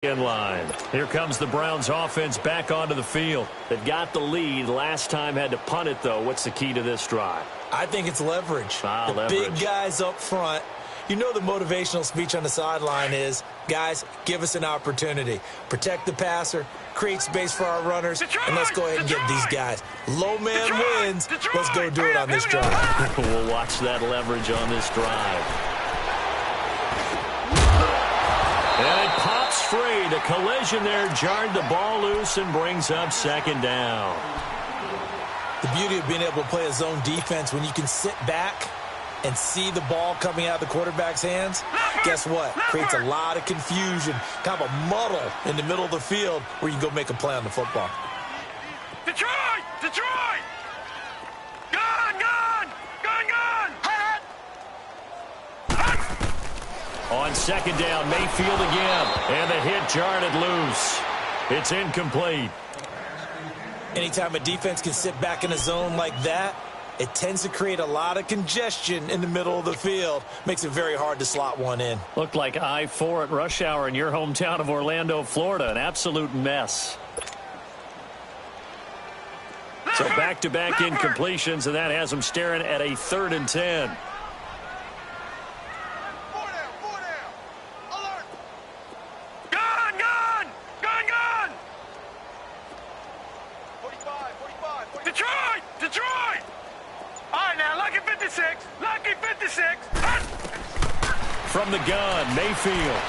In line. Here comes the Browns offense back onto the field. They've got the lead. Last time had to punt it, though. What's the key to this drive? I think it's leverage. Leverage. Big guys up front. You know the motivational speech on the sideline is, guys, give us an opportunity. Protect the passer, create space for our runners, and let's go ahead and get these guys. Low man wins. Let's go do it on this drive. We'll watch that leverage on this drive. And it pops free. The collision there jarred the ball loose and brings up second down. The beauty of being able to play a zone defense when you can sit back and see the ball coming out of the quarterback's hands, guess what? Creates a lot of confusion, kind of a muddle in the middle of the field where you can go make a play on the football. Detroit! Detroit! Gone! Gone! Gone! Gone! On second down, Mayfield again. And the hit jarred it loose. It's incomplete. Anytime a defense can sit back in a zone like that, it tends to create a lot of congestion in the middle of the field. Makes it very hard to slot one in. Looked like I-4 at rush hour in your hometown of Orlando, Florida. An absolute mess. So back-to-back incompletions, and that has them staring at a 3rd and 10. Detroit! Detroit! All right, now, lucky 56. Lucky 56. From the gun, Mayfield.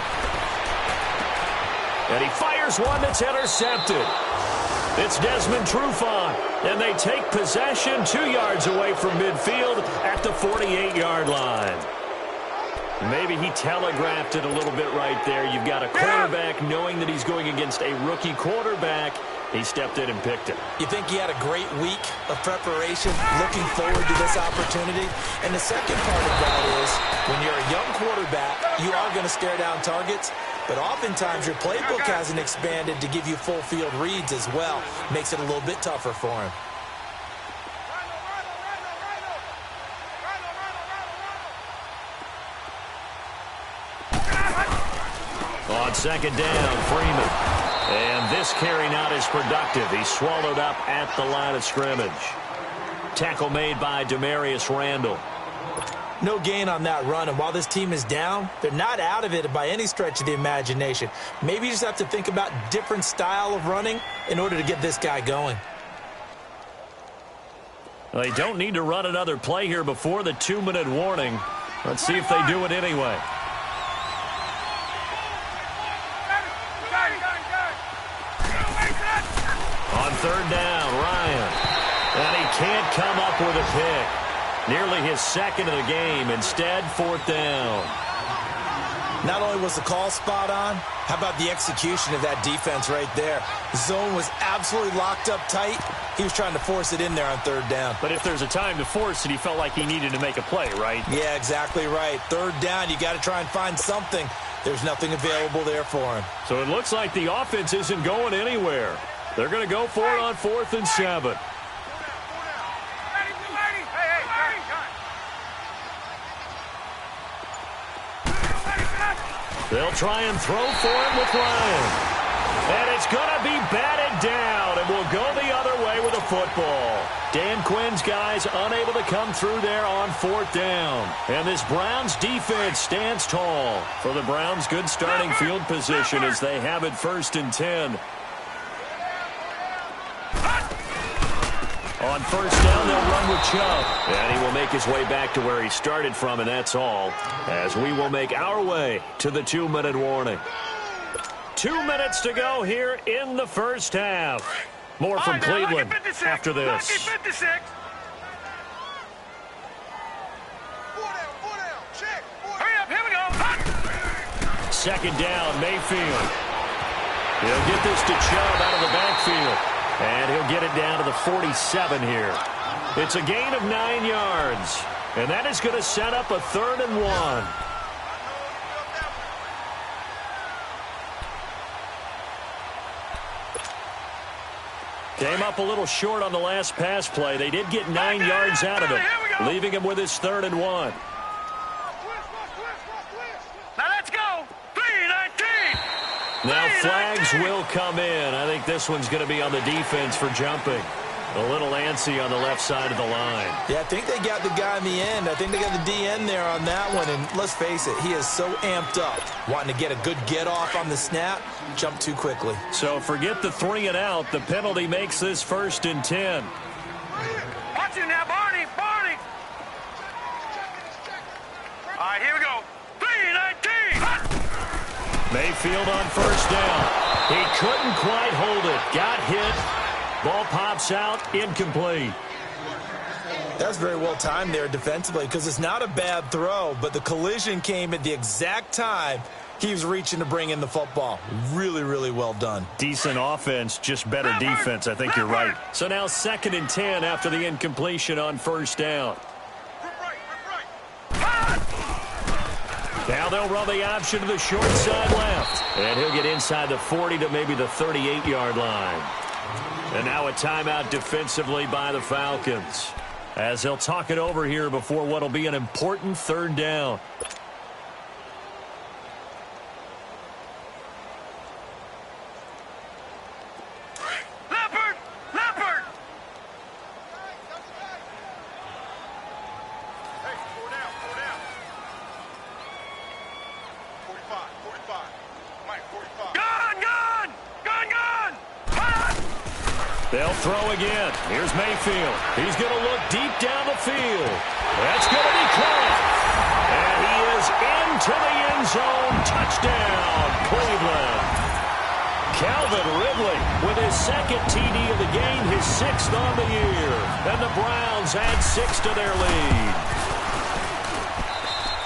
And he fires one that's intercepted. It's Desmond Trufant. And they take possession 2 yards away from midfield at the 48-yard line. Maybe he telegraphed it a little bit right there. You've got a quarterback knowing that he's going against a rookie quarterback. He stepped in and picked it. You think he had a great week of preparation, looking forward to this opportunity? And the second part of that is, when you're a young quarterback, you are going to stare down targets, but oftentimes your playbook hasn't expanded to give you full field reads as well. Makes it a little bit tougher for him. On second down, Freeman. And this carry not as productive. He's swallowed up at the line of scrimmage. Tackle made by Demarius Randall. No gain on that run, and while this team is down, they're not out of it by any stretch of the imagination. Maybe you just have to think about different style of running in order to get this guy going. Well, they don't need to run another play here before the 2-minute warning. Let's see if they do it anyway. On third down, Ryan. And he can't come up with a pick. Nearly his second of the game. Instead, 4th down. Not only was the call spot on, how about the execution of that defense right there? The zone was absolutely locked up tight. He was trying to force it in there on 3rd down. But if there's a time to force it, he felt like he needed to make a play, right? Yeah, exactly right. 3rd down, you got to try and find something. There's nothing available there for him. So it looks like the offense isn't going anywhere. They're going to go for it on 4th and 7. They'll try and throw for him with Ryan. And it's going to be batted down, and will go the other way with a football. Dan Quinn's guys unable to come through there on 4th down. And this Browns defense stands tall. For the Browns, good starting field position as they have it 1st and 10. On 1st down, they'll run with Chubb. And he will make his way back to where he started from, and that's all. As we will make our way to the 2-minute warning. 2 minutes to go here in the first half. More from Cleveland after this. Hurry up, here we go. Second down, Mayfield. He'll get this to Chubb out of the backfield. And he'll get it down to the 47 here. It's a gain of 9 yards. And that is going to set up a 3rd and 1. Came up a little short on the last pass play. They did get 9 yards out of it, leaving him with his 3rd and 1. Now let's go. 3-19. Now flags will come in. I think this one's going to be on the defense for jumping. A little antsy on the left side of the line. Yeah, I think they got the guy in the end. I think they got the DN there on that one. And let's face it, he is so amped up, wanting to get a good get-off on the snap, jump too quickly. So forget the 3 and out. The penalty makes this 1st and 10. Watch it now, Barney. Barney. All right, here we go. 3-19. Mayfield on 1st down. He couldn't quite hold it. Got hit. Ball pops out, incomplete. That's very well timed there defensively because it's not a bad throw, but the collision came at the exact time he was reaching to bring in the football. Really, really well done. Decent offense, just better defense. I think you're right. So now 2nd and 10 after the incompletion on 1st down. Now they'll run the option to the short side left. And he'll get inside the 40 to maybe the 38-yard line. And now a timeout defensively by the Falcons, as they'll talk it over here before what will be an important 3rd down. Leopard! Leopard! Hey, 4 down, 4 down. 45. Mike, 45. Gun! They'll throw again. Here's Mayfield. He's going to look deep down the field. That's going to be caught. And he is into the end zone. Touchdown, Cleveland. Calvin Ridley with his 2nd TD of the game, his 6th on the year. And the Browns add 6 to their lead.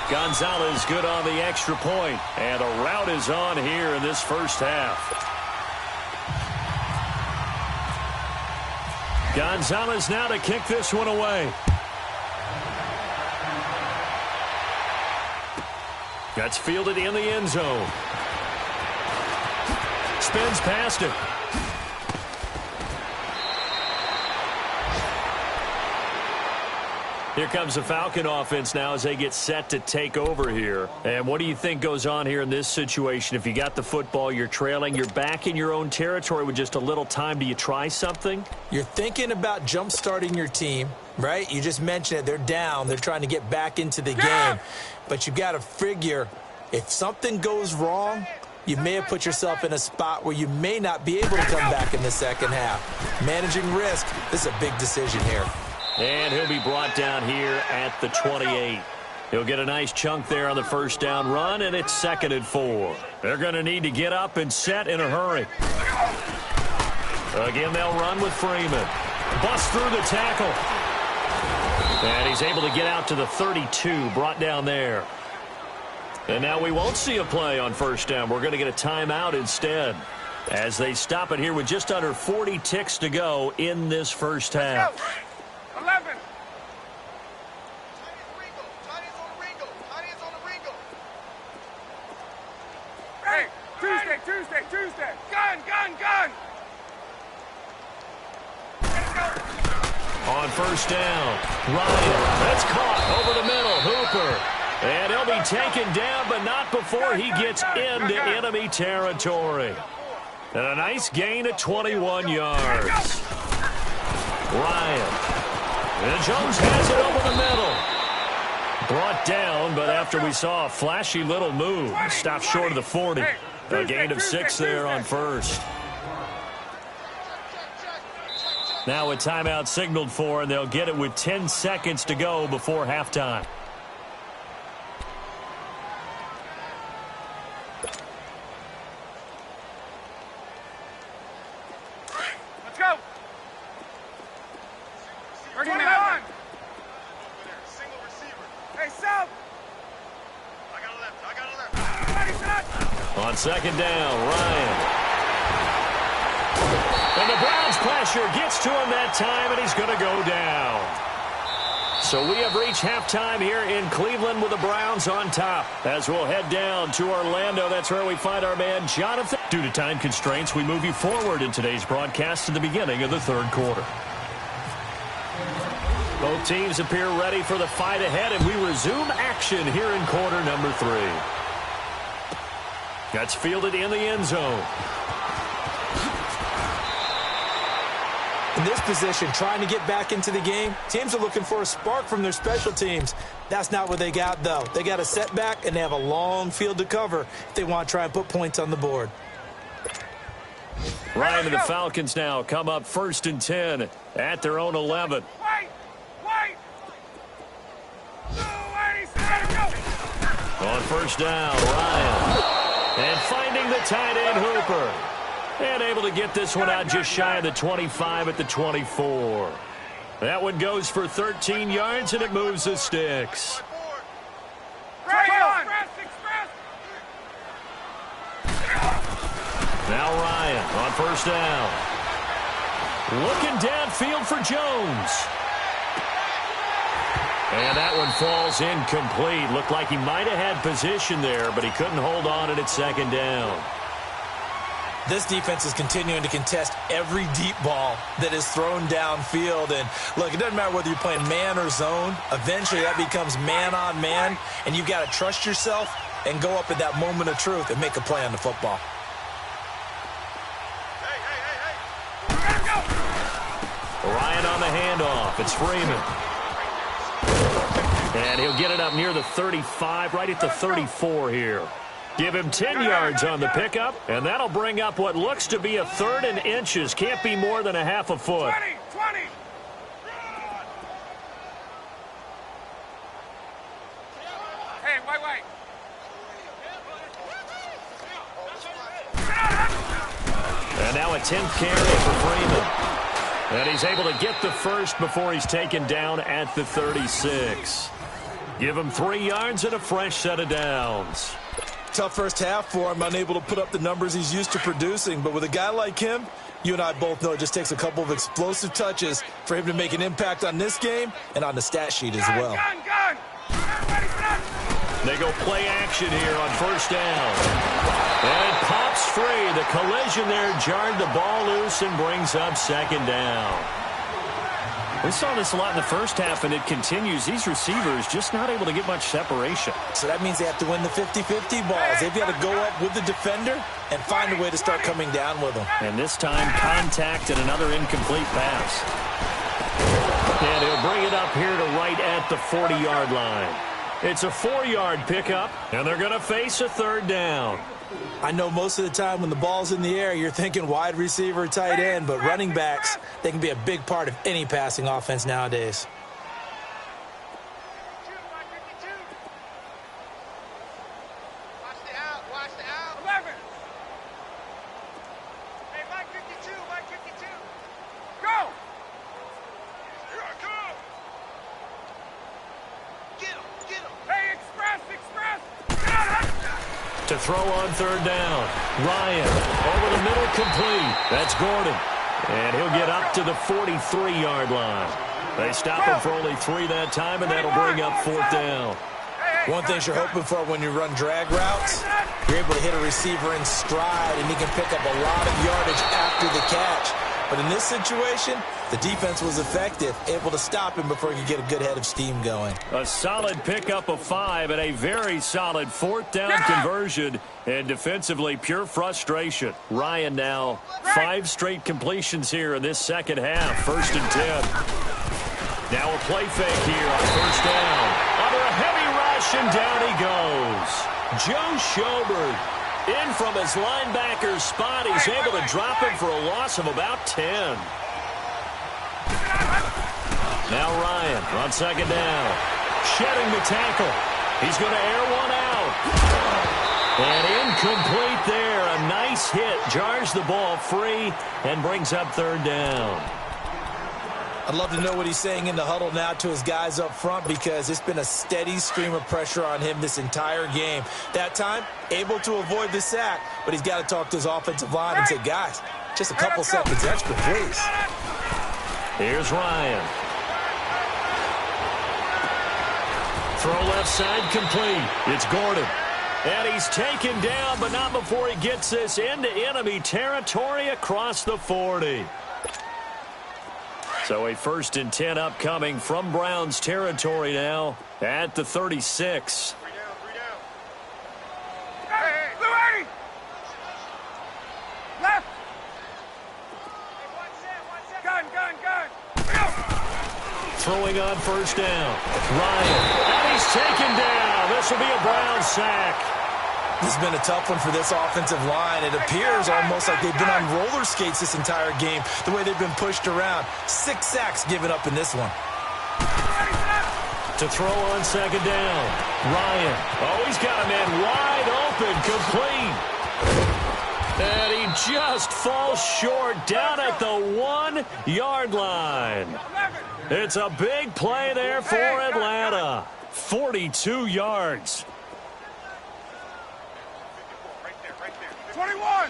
Gonzalez good on the extra point. And a rout is on here in this 1st half. Gonzalez now to kick this one away. That's fielded in the end zone. Spins past it. Here comes the Falcon offense now as they get set to take over here. And what do you think goes on here in this situation? If you got the football, you're trailing, you're back in your own territory with just a little time. Do you try something? You're thinking about jump-starting your team, right? You just mentioned it. They're down. They're trying to get back into the game. But you got to figure if something goes wrong, you may have put yourself in a spot where you may not be able to come back in the 2nd half. Managing risk, this is a big decision here. And he'll be brought down here at the 28. He'll get a nice chunk there on the 1st down run, and it's 2nd and 4. They're going to need to get up and set in a hurry. Again, they'll run with Freeman. Bust through the tackle. And he's able to get out to the 32, brought down there. And now we won't see a play on 1st down. We're going to get a timeout instead, as they stop it here with just under 40 ticks to go in this 1st half. 11. Hey, Tuesday. Gun. On 1st down, Ryan, that's caught over the middle, Hooper. And he'll be taken down, but not before he gets into enemy territory. And a nice gain of 21 yards. Ryan. And Jones has it over the middle. Brought down, but after we saw a flashy little move, stopped short of the 40. A gain of 6 there on 1st. Now a timeout signaled for, and they'll get it with 10 seconds to go before halftime. Let's go. 39. Single receiver. Hey, South. I got a left. On 2nd down, Ryan. And the Browns pressure gets to him that time, and he's going to go down. So we have reached halftime here in Cleveland with the Browns on top. As we'll head down to Orlando, that's where we find our man Jonathan. Due to time constraints, we move you forward in today's broadcast to the beginning of the 3rd quarter. Both teams appear ready for the fight ahead, and we resume action here in quarter number 3. That's fielded in the end zone. In this position, trying to get back into the game, teams are looking for a spark from their special teams. That's not what they got, though. They got a setback, and they have a long field to cover if they want to try and put points on the board. Ryan and the Falcons now come up 1st and 10 at their own 11. On 1st down, Ryan. And finding the tight end, Hooper. And able to get this one out just shy of the 25 at the 24. That one goes for 13 yards, and it moves the sticks. Now Ryan on 1st down. Looking downfield for Jones. And that one falls incomplete. Looked like he might have had position there, but he couldn't hold on at 2nd down. This defense is continuing to contest every deep ball that is thrown downfield. And, look, it doesn't matter whether you're playing man or zone. Eventually, that becomes man-on-man, and you've got to trust yourself and go up at that moment of truth and make a play on the football. Ryan on the handoff. It's Freeman. And he'll get it up near the 35, right at the 34 here. Give him 10 yards on the pickup, and that'll bring up what looks to be a 3rd and inches. Can't be more than a half a foot. 20. Hey, wait. And now a 10th carry for Freeman. And he's able to get the first before he's taken down at the 36. Give him 3 yards and a fresh set of downs. Tough first half for him, unable to put up the numbers he's used to producing. But with a guy like him, you and I both know it just takes a couple of explosive touches for him to make an impact on this game and on the stat sheet as well. Gun. They go play action here on 1st down. And it pops free. The collision there jarred the ball loose and brings up 2nd down. We saw this a lot in the first half, and it continues. These receivers just not able to get much separation. So that means they have to win the 50-50 balls. They've got to go up with the defender and find a way to start coming down with them. And this time, contact and another incomplete pass. And he'll bring it up here to right at the 40-yard line. It's a 4-yard pickup, and they're going to face a 3rd down. I know most of the time when the ball's in the air, you're thinking wide receiver, tight end, but running backs, they can be a big part of any passing offense nowadays. Watch the out. 11. Hey, Mike 52. Go. Here I come. Get him. Hey, express. To throw on 3rd down. Ryan over the middle, complete. That's Gordon. And he'll get up to the 43-yard line. They stop him for only 3 that time, and that'll bring up 4th down. One thing you're hoping for when you run drag routes, you're able to hit a receiver in stride, and he can pick up a lot of yardage after the catch. But in this situation, the defense was effective, able to stop him before he could get a good head of steam going. A solid pickup of 5 and a very solid 4th down conversion. And defensively, pure frustration. Ryan now 5 straight completions here in this second half. 1st and 10. Now a play fake here on 1st down. Under a heavy rush, and down he goes. Joe Schobert in from his linebacker spot. He's able to drop him for a loss of about 10. Now Ryan on 2nd down. Shedding the tackle. He's going to air one out. And incomplete there. A nice hit. Jars the ball free and brings up 3rd down. I'd love to know what he's saying in the huddle now to his guys up front, because it's been a steady stream of pressure on him this entire game. That time, able to avoid the sack, but he's got to talk to his offensive line and say, guys, just a couple seconds extra, please. Here's Ryan. Throw left side, complete. It's Gordon. And he's taken down, but not before he gets this into enemy territory across the 40. So a 1st and 10 upcoming from Browns territory now at the 36. 3 down. Hey, Blue 80. throwing on first down. Ryan, and he's taken down. This will be a Brown sack. This has been a tough one for this offensive line. It appears almost like they've been on roller skates this entire game, the way they've been pushed around. 6 sacks given up in this one. To throw on second down. Ryan. Oh, he's got a man wide open, complete. And he just falls short down at the 1-yard line. It's a big play there for Atlanta. 42 yards. 21.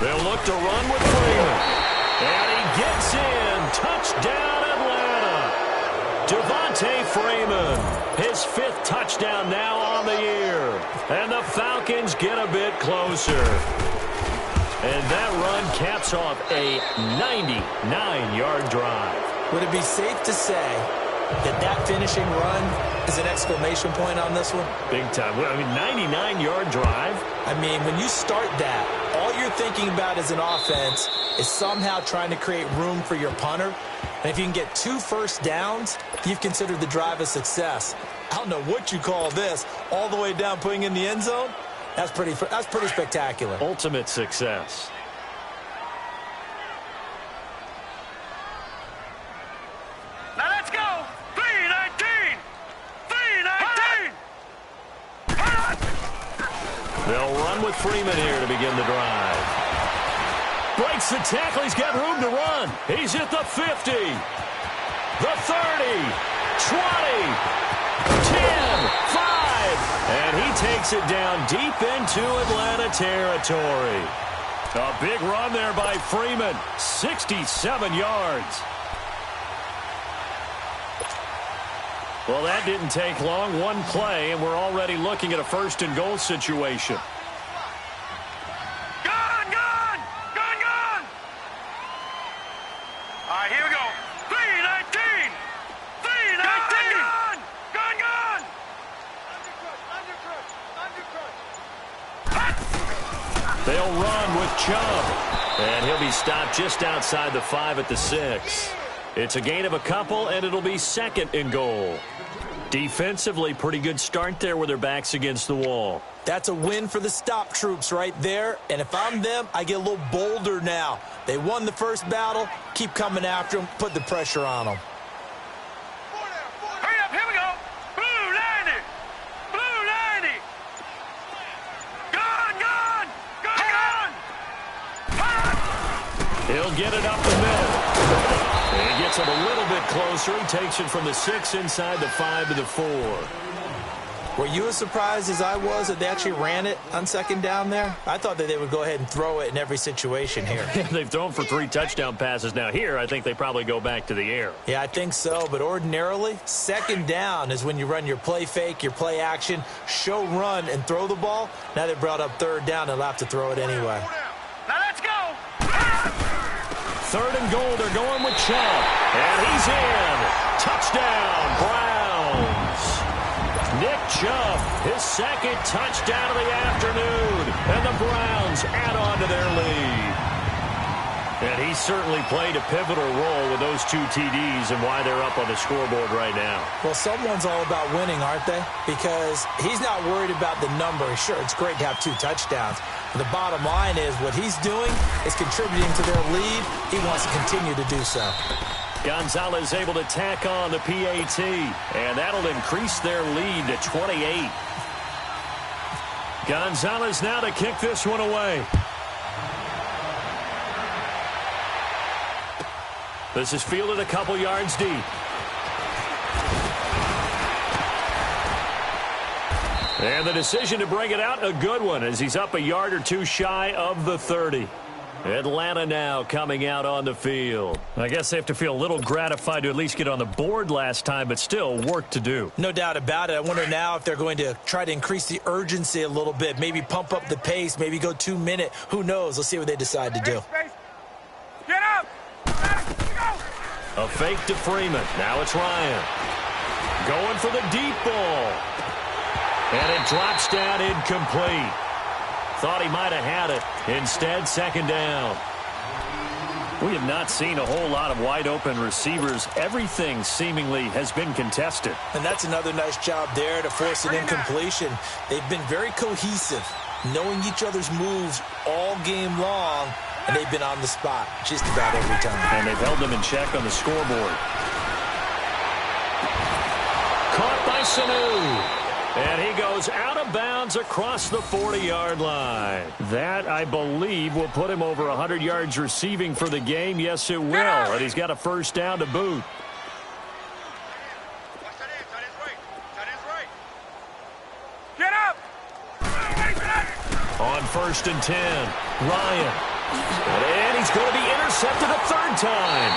They'll look to run with Freeman. And he gets in. Touchdown, Atlanta. Devontae Freeman, his 5th touchdown now on the year. And the Falcons get a bit closer. And that run caps off a 99-yard drive. Would it be safe to say that finishing run is an exclamation point on this one? Big time. I mean, 99-yard drive. I mean, when you start that, all you're thinking about as an offense is somehow trying to create room for your punter. And if you can get 2 first downs, you've considered the drive a success. I don't know what you call this, all the way down putting in the end zone. That's pretty spectacular. Ultimate success. Now let's go. 3-19. 3-19. They'll run with Freeman here to begin the drive. Breaks the tackle. He's got room to run. He's at the 50. The 30. 20. 10. 5. And he takes it down deep into Atlanta territory. A big run there by Freeman. 67 yards. Well, that didn't take long. One play, and we're already looking at a 1st and goal situation. Gone. All right, here we go. 3-19. 3-19. Gone. They'll run with Chubb. And he'll be stopped just outside the 5 at the 6. It's a gain of a couple, and it'll be 2nd and goal. Defensively, pretty good start there with their backs against the wall. That's a win for the stop troops right there. And if I'm them, I get a little bolder now. They won the first battle. Keep coming after them. Put the pressure on them. Hurry up, here we go. Blue 90. Blue 90. Gone. He'll get it up the middle. And he gets it a little bit closer. He takes it from the 6 inside the 5 to the 4. Were you as surprised as I was that they actually ran it on 2nd down there? I thought that they would go ahead and throw it in every situation here. They've thrown for 3 touchdown passes now. Here, I think they probably go back to the air. Yeah, I think so. But ordinarily, 2nd down is when you run your play fake, your play action, show run, and throw the ball. Now they brought up 3rd down. They'll have to throw it anyway. Now let's go. 3rd and goal. They're going with Chubb. And he's in. Touchdown, Browns. Nick Chubb, his 2nd touchdown of the afternoon. And the Browns add on to their lead. And he certainly played a pivotal role with those 2 TDs and why they're up on the scoreboard right now. Well, someone's all about winning, aren't they? Because he's not worried about the number. Sure, it's great to have 2 touchdowns. But the bottom line is what he's doing is contributing to their lead. He wants to continue to do so. Gonzalez able to tack on the PAT, and that'll increase their lead to 28. Gonzalez now to kick this one away. This is fielded a couple yards deep. And the decision to bring it out, a good one, as he's up a yard or 2 shy of the 30. Atlanta now coming out on the field. I guess they have to feel a little gratified to at least get on the board last time, but still work to do. No doubt about it. I wonder now if they're going to try to increase the urgency a little bit, maybe pump up the pace, maybe go 2-minute. Who knows? Let's see what they decide to do. Get up. A fake to Freeman. Now it's Ryan. Going for the deep ball. And it drops down incomplete. Thought he might have had it. Instead, 2nd down. We have not seen a whole lot of wide-open receivers. Everything seemingly has been contested. And that's another nice job there to force an incompletion. They've been very cohesive, knowing each other's moves all game long, and they've been on the spot just about every time. And they've held them in check on the scoreboard. Caught by Sanu. And he goes out of bounds across the 40-yard line. That, I believe, will put him over 100 yards receiving for the game. Yes, it will. And he's got a first down to boot. Get up! On 1st and 10, Ryan. And he's going to be intercepted a third time.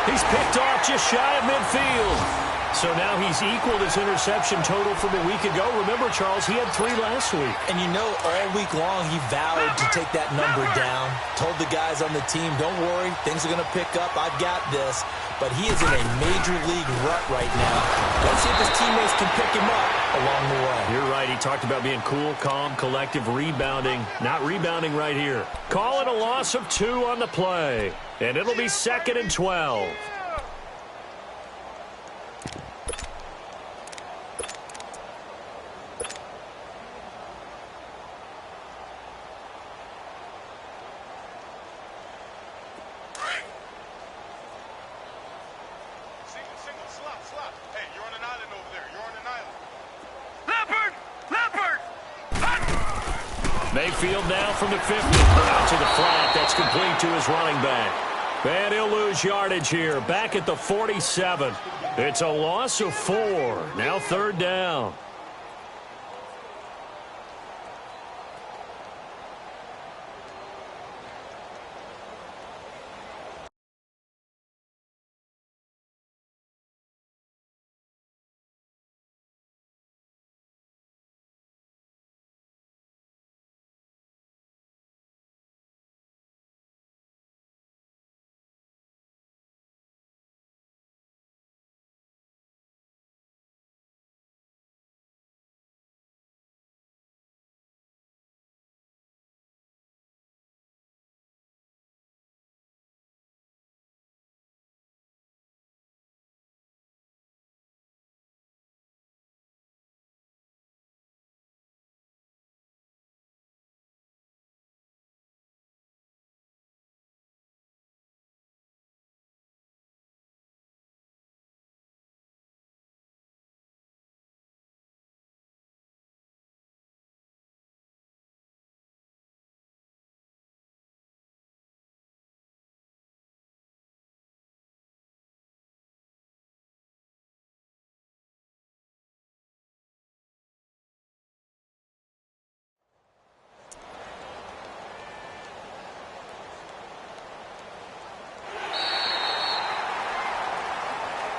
He's picked off just shy of midfield. So now he's equaled his interception total from a week ago. Remember, Charles, he had 3 last week. And you know, all week long, he vowed to take that number down. Told the guys on the team, don't worry, things are going to pick up. I've got this. But he is in a major league rut right now. Let's see if his teammates can pick him up along the way. You're right. He talked about being cool, calm, collective, rebounding. Not rebounding right here. Call it a loss of 2 on the play. And it'll be 2nd and 12. Mayfield now from the 50. Out to the flat. That's complete to his running back. And he'll lose yardage here. Back at the 47. It's a loss of 4. Now 3rd down.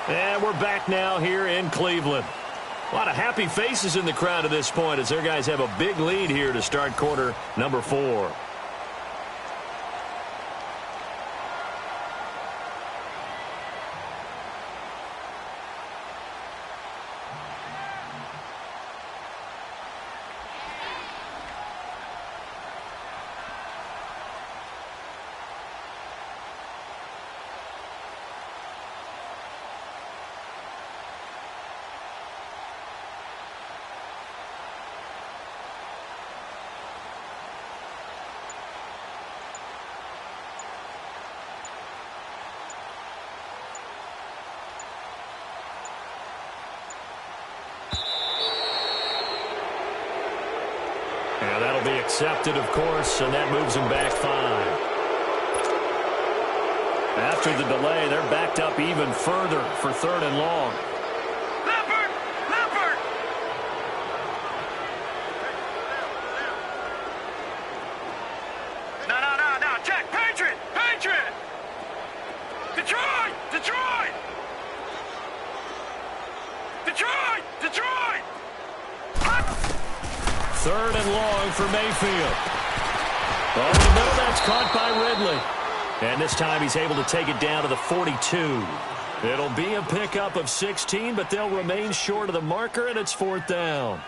And we're back now here in Cleveland. A lot of happy faces in the crowd at this point as their guys have a big lead here to start quarter number 4. Now that'll be accepted, of course, and that moves them back 5. After the delay, they're backed up even further for 3rd and long. Leopard! Leopard! No, check! Patriot! Patriot! Detroit! Detroit! Detroit! Detroit! 3rd and long for Mayfield. Over the middle, that's caught by Ridley. And this time he's able to take it down to the 42. It'll be a pickup of 16, but they'll remain short of the marker, and it's 4th down.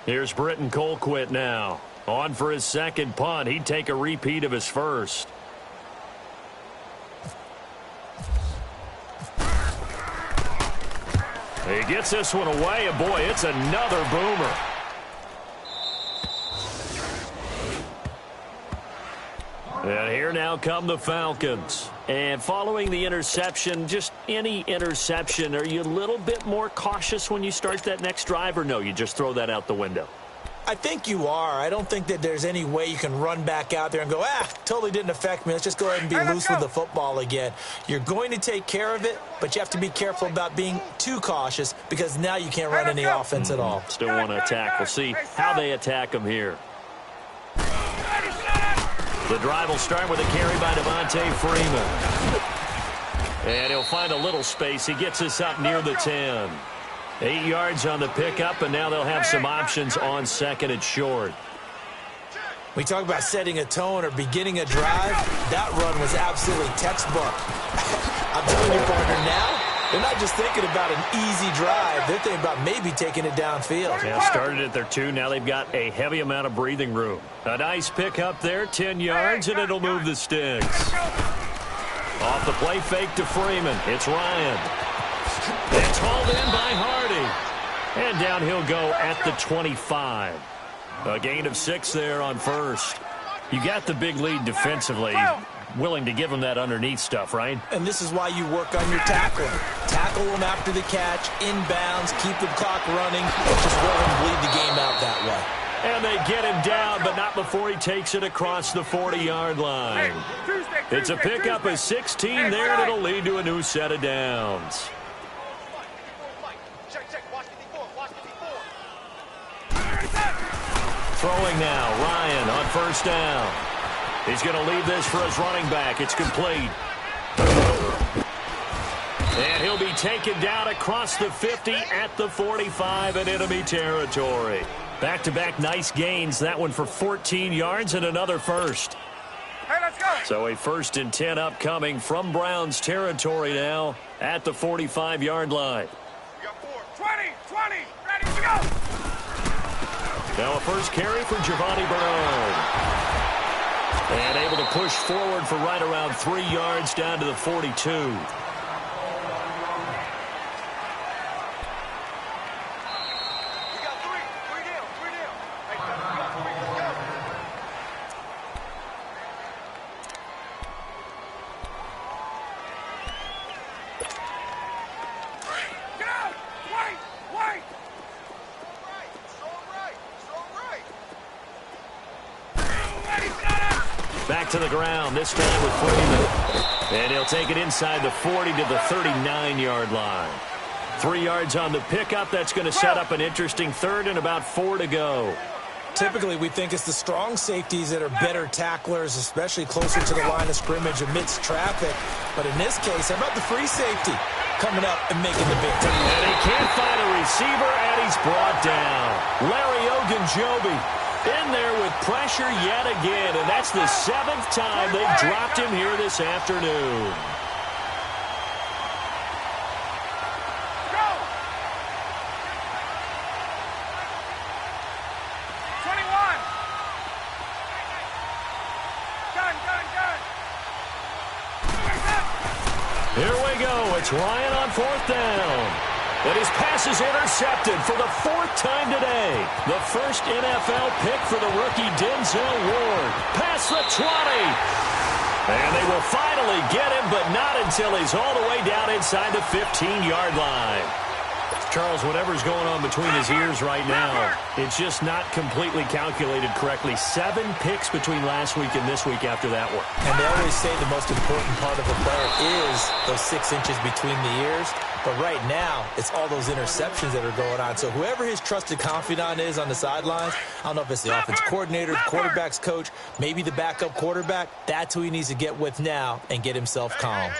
Here's Britton Colquitt now. On for his second punt. He'd take a repeat of his first. He gets this one away, and boy, it's another boomer. And here now come the Falcons. And following the interception, just any interception, are you a little bit more cautious when you start that next drive, or no, you just throw that out the window? I think you are. I don't think that there's any way you can run back out there and go, totally didn't affect me. Let's just go ahead and be loose with the football again. You're going to take care of it, but you have to be careful about being too cautious because now you can't run any offense at all. Still want to attack. We'll see how they attack him here. The drive will start with a carry by Devontae Freeman. And he'll find a little space. He gets us up near the 10. 8 yards on the pickup, and now they'll have some options on second and short. We talk about setting a tone or beginning a drive. That run was absolutely textbook. I'm telling you, partner, now they're not just thinking about an easy drive. They're thinking about maybe taking it downfield. Yeah, started at their 2. Now they've got a heavy amount of breathing room. A nice pickup there, 10 yards, and it'll move the sticks. Off the play fake to Freeman. It's Ryan. It's hauled in by Hardy. And down he'll go at the 25. A gain of 6 there on first. You got the big lead defensively. Willing to give him that underneath stuff, right? And this is why you work on your tackling. Tackle him after the catch, inbounds, keep the clock running. Just let him bleed the game out that way. And they get him down, but not before he takes it across the 40-yard line. It's a pickup of 16 there, and it'll lead to a new set of downs. Throwing now, Ryan on first down. He's going to leave this for his running back. It's complete. And he'll be taken down across the 50 at the 45 in enemy territory. Back-to-back nice gains. That one for 14 yards and another first. Hey, let's go. So a 1st and 10 upcoming from Browns territory now at the 45-yard line. We got 4. 20, ready to go. Now a first carry for Giovanni Bernard. And able to push forward for right around 3 yards down to the 42. Back to the ground, this time with Freeman. And he'll take it inside the 40 to the 39-yard line. 3 yards on the pickup. That's going to set up an interesting 3rd and about 4 to go. Typically, we think it's the strong safeties that are better tacklers, especially closer to the line of scrimmage amidst traffic. But in this case, how about the free safety coming up and making the big tackle? And he can't find a receiver, and he's brought down. Larry Ogunjobi in there with pressure yet again, and that's the 7th time they've dropped him here this afternoon. Here we go. It's Ryan on 4th down. And his pass is intercepted for the 4th time today. The first NFL pick for the rookie Denzel Ward. Past the 20. And they will finally get him, but not until he's all the way down inside the 15-yard line. Charles, whatever's going on between his ears right now, it's just not completely calculated correctly. 7 picks between last week and this week after that one. And they always say the most important part of a player is those 6 inches between the ears. But right now, it's all those interceptions that are going on. So whoever his trusted confidant is on the sidelines, I don't know if it's the offense coordinator, the quarterback's coach, maybe the backup quarterback, that's who he needs to get with now and get himself calm.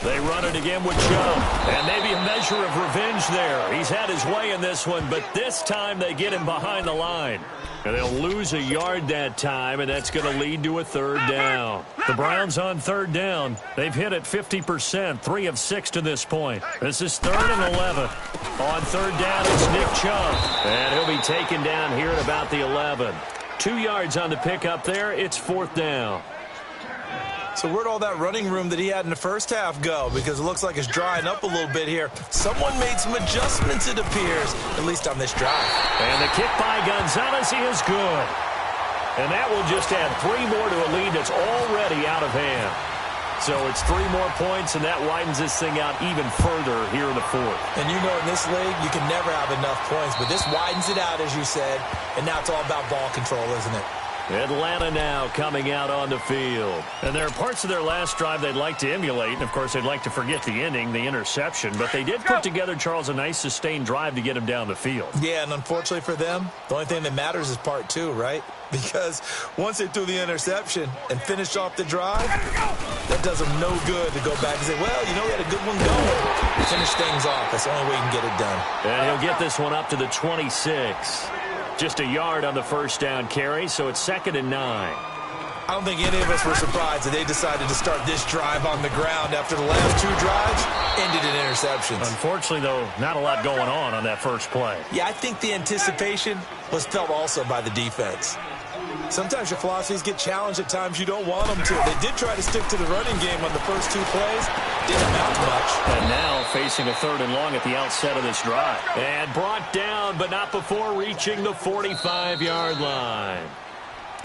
They run it again with Chubb. And maybe a measure of revenge there. He's had his way in this one, but this time they get him behind the line. And they'll lose a yard that time, and that's going to lead to a third down. The Browns on third down. They've hit it 50%, 3 of 6 to this point. This is 3rd and 11. On third down, it's Nick Chubb. And he'll be taken down here at about the 11. 2 yards on the pickup there. It's 4th down. So where'd all that running room that he had in the first half go? Because it looks like it's drying up a little bit here. Someone made some adjustments, it appears, at least on this drive. And the kick by Gonzalez is good. And that will just add 3 more to a lead that's already out of hand. So it's 3 more points, and that widens this thing out even further here in the 4th. And you know in this league, you can never have enough points, but this widens it out, as you said, and now it's all about ball control, isn't it? Atlanta now coming out on the field. And there are parts of their last drive they'd like to emulate. And, of course, they'd like to forget the ending, the interception. But they did put together, Charles, a nice sustained drive to get him down the field. Yeah, and unfortunately for them, the only thing that matters is part 2, right? Because once they threw the interception and finished off the drive, that does them no good to go back and say, well, you know, we had a good one going. Finish things off. That's the only way you can get it done. And he'll get this one up to the 26. Just a yard on the first down carry, so it's 2nd and 9. I don't think any of us were surprised that they decided to start this drive on the ground after the last 2 drives ended in interceptions. Unfortunately, though, not a lot going on that first play. Yeah, I think the anticipation was felt also by the defense. Sometimes your philosophies get challenged at times you don't want them to. They did try to stick to the running game on the first 2 plays. Didn't amount to much. And now facing a 3rd and long at the outset of this drive. And brought down, but not before reaching the 45-yard line.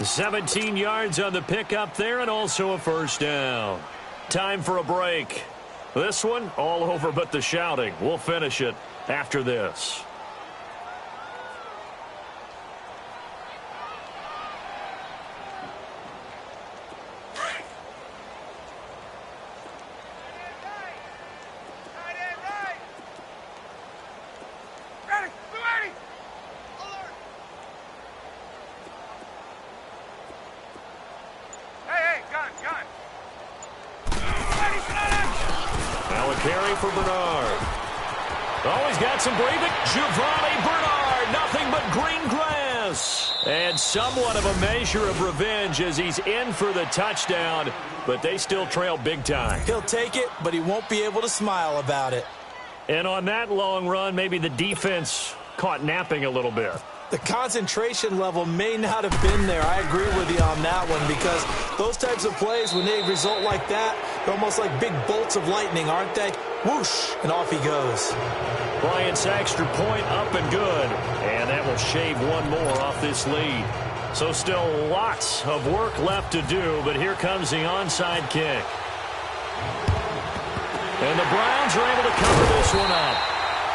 17 yards on the pickup there, and also a first down. Time for a break. This one, all over but the shouting. We'll finish it after this. Carry for Bernard. Oh, he's got some breathing. Giovanni Bernard, nothing but green grass. And somewhat of a measure of revenge as he's in for the touchdown, but they still trail big time. He'll take it, but he won't be able to smile about it. And on that long run, maybe the defense caught napping a little bit. The concentration level may not have been there. I agree with you on that one because those types of plays, when they result like that, they're almost like big bolts of lightning, aren't they? Whoosh, and off he goes. Bryant's extra point up and good. And that will shave 1 more off this lead. So still lots of work left to do, but here comes the onside kick. And the Browns are able to cover this one up.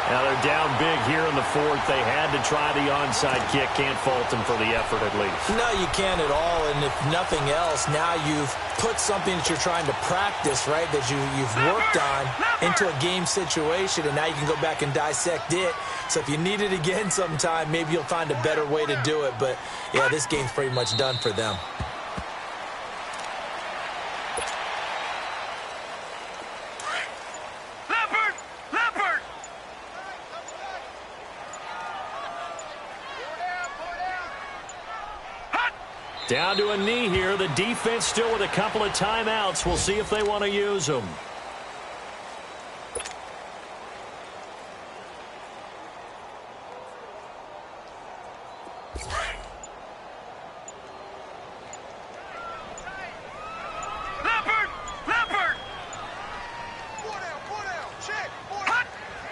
Now they're down big here in the 4th. They had to try the onside kick. Can't fault them for the effort at least. No, you can't at all. And if nothing else, now you've put something that you're trying to practice, right, that you've worked on into a game situation, and now you can go back and dissect it. So if you need it again sometime, maybe you'll find a better way to do it. But, yeah, this game's pretty much done for them. Down to a knee here. The defense still with a couple of timeouts. We'll see if they want to use them.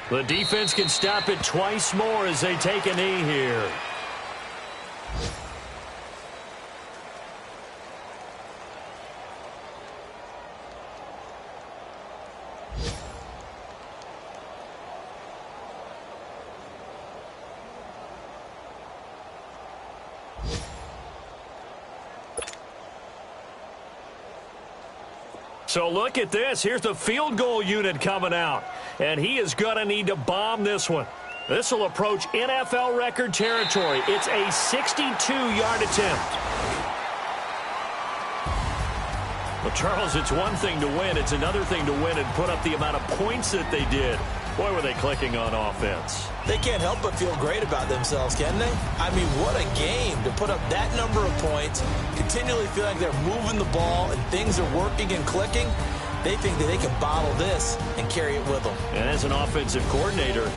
The defense can stop it twice more as they take a knee here. So look at this. Here's the field goal unit coming out. And he is going to need to bomb this one. This will approach NFL record territory. It's a 62-yard attempt. Well, Charles, it's one thing to win. It's another thing to win and put up the amount of points that they did. Boy, were they clicking on offense. They can't help but feel great about themselves, can they? I mean, what a game to put up that number of points, continually feel like they're moving the ball and things are working and clicking. They think that they can bottle this and carry it with them. And as an offensive coordinator,